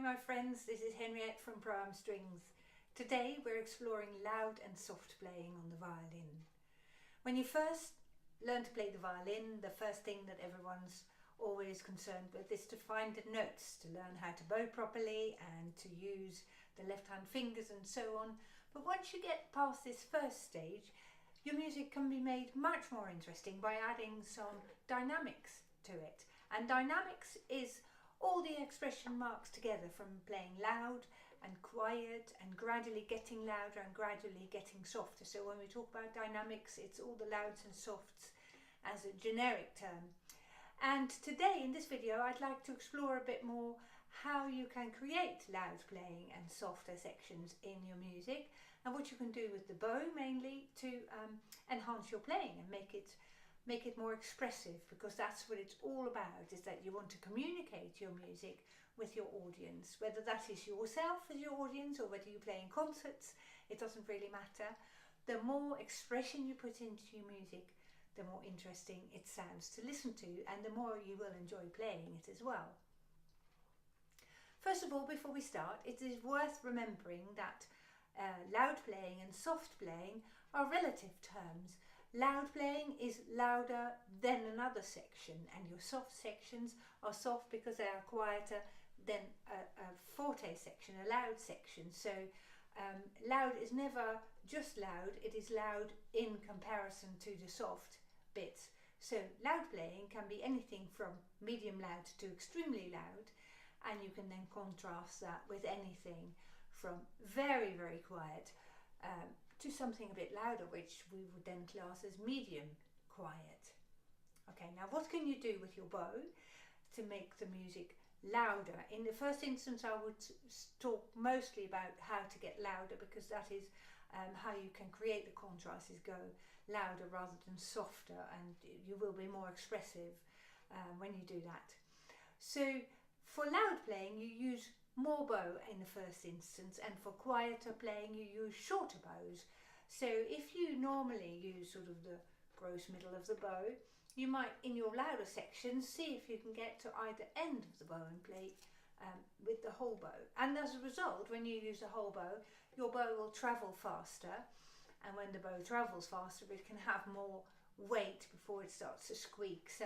my friends, this is Henriette from Pro Strings. Today we're exploring loud and soft playing on the violin. When you first learn to play the violin, the first thing that everyone's always concerned with is to find the notes, to learn how to bow properly and to use the left hand fingers and so on. But once you get past this first stage, your music can be made much more interesting by adding some dynamics to it. And dynamics is all the expression marks together, from playing loud and quiet and gradually getting louder and gradually getting softer. So when we talk about dynamics, it's all the louds and softs as a generic term. And today in this video I'd like to explore a bit more how you can create loud playing and softer sections in your music, and what you can do with the bow mainly to enhance your playing and make it more expressive, because that's what it's all about, is that you want to communicate your music with your audience, whether that is yourself as your audience or whether you play in concerts. It doesn't really matter. The more expression you put into your music, the more interesting it sounds to listen to, and the more you will enjoy playing it as well. First of all, before we start, it is worth remembering that loud playing and soft playing are relative terms. Loud playing is louder than another section, and your soft sections are soft because they are quieter than a forte section, a loud section. So loud is never just loud, it is loud in comparison to the soft bits. So loud playing can be anything from medium loud to extremely loud, and you can then contrast that with anything from very, very quiet to something a bit louder, which we would then class as medium quiet. Okay, now what can you do with your bow to make the music louder? In the first instance, I would talk mostly about how to get louder, because that is how you can create the contrast, is go louder rather than softer, and you will be more expressive when you do that. So for loud playing you use more bow in the first instance, and for quieter playing you use shorter bows. So if you normally use sort of the gross middle of the bow, you might in your louder sections see if you can get to either end of the bow and play with the whole bow. And as a result, when you use the whole bow, your bow will travel faster, and when the bow travels faster it can have more weight before it starts to squeak. So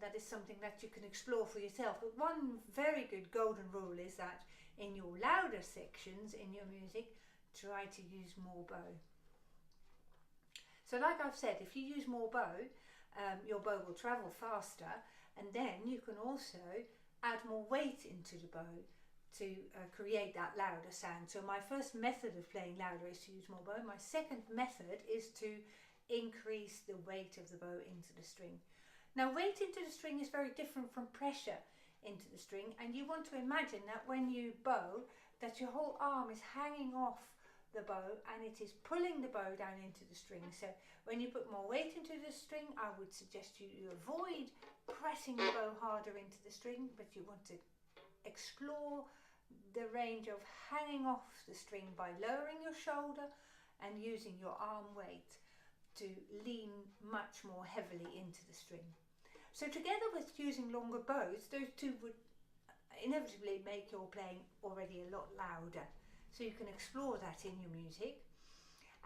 that is something that you can explore for yourself. But one very good golden rule is that in your louder sections in your music, try to use more bow. So like I've said, if you use more bow, your bow will travel faster, and then you can also add more weight into the bow to create that louder sound. So my first method of playing louder is to use more bow. My second method is to increase the weight of the bow into the string. Now, weight into the string is very different from pressure into the string, and you want to imagine that when you bow, that your whole arm is hanging off the bow and it is pulling the bow down into the string. So when you put more weight into the string, I would suggest you avoid pressing the bow harder into the string, but you want to explore the range of hanging off the string by lowering your shoulder and using your arm weight to lean much more heavily into the string. So together with using longer bows, those two would inevitably make your playing already a lot louder. So you can explore that in your music.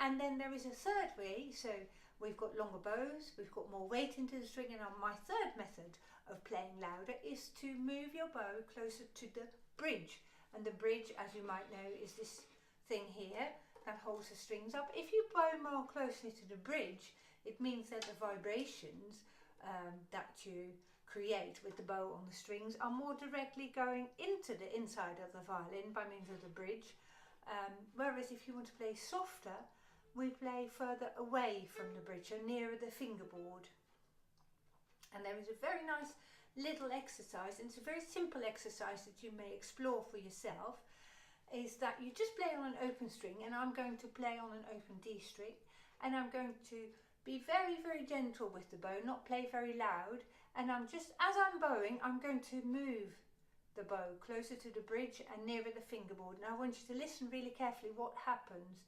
And then there is a third way. So we've got longer bows, we've got more weight into the string, and my third method of playing louder is to move your bow closer to the bridge. And the bridge, as you might know, is this thing here that holds the strings up. If you bow more closely to the bridge, it means that the vibrations that you create with the bow on the strings are more directly going into the inside of the violin by means of the bridge. Whereas if you want to play softer, we play further away from the bridge, so nearer the fingerboard. And there is a very nice little exercise, and it's a very simple exercise that you may explore for yourself, is that you just play on an open string, and I'm going to play on an open D string, and I'm going to be very, very gentle with the bow, not play very loud, and I'm just, as I'm bowing, I'm going to move the bow closer to the bridge and nearer the fingerboard. Now I want you to listen really carefully what happens.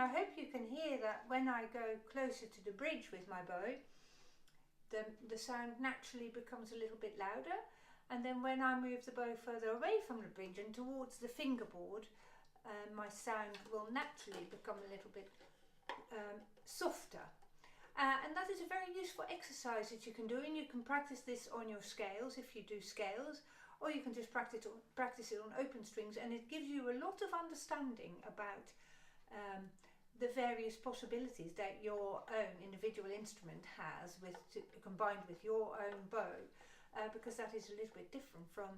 I hope you can hear that when I go closer to the bridge with my bow, the sound naturally becomes a little bit louder, and then when I move the bow further away from the bridge and towards the fingerboard, my sound will naturally become a little bit softer. And that is a very useful exercise that you can do, and you can practice this on your scales if you do scales, or you can just practice it on open strings, and it gives you a lot of understanding about the various possibilities that your own individual instrument has combined with your own bow, because that is a little bit different from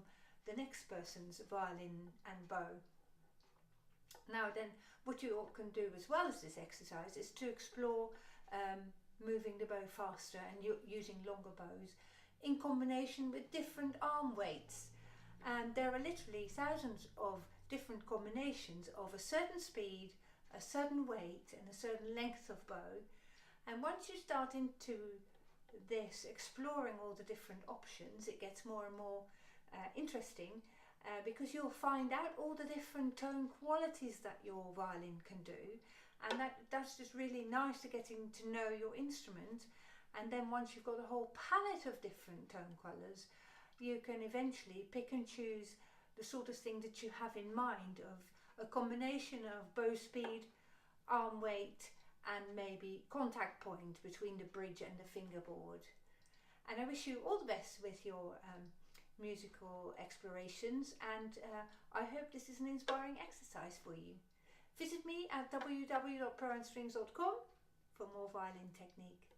the next person's violin and bow. Now then, what you all can do as well as this exercise is to explore moving the bow faster and using longer bows in combination with different arm weights. And there are literally thousands of different combinations of a certain speed, a certain weight and a certain length of bow. And once you start into this, exploring all the different options, it gets more and more interesting, because you'll find out all the different tone qualities that your violin can do, and that's just really nice to getting to know your instrument. And then once you've got a whole palette of different tone colours, you can eventually pick and choose the sort of thing that you have in mind, of a combination of bow speed, arm weight and maybe contact point between the bridge and the fingerboard. And I wish you all the best with your musical explorations, and I hope this is an inspiring exercise for you. Visit me at www.proandstrings.com for more violin technique.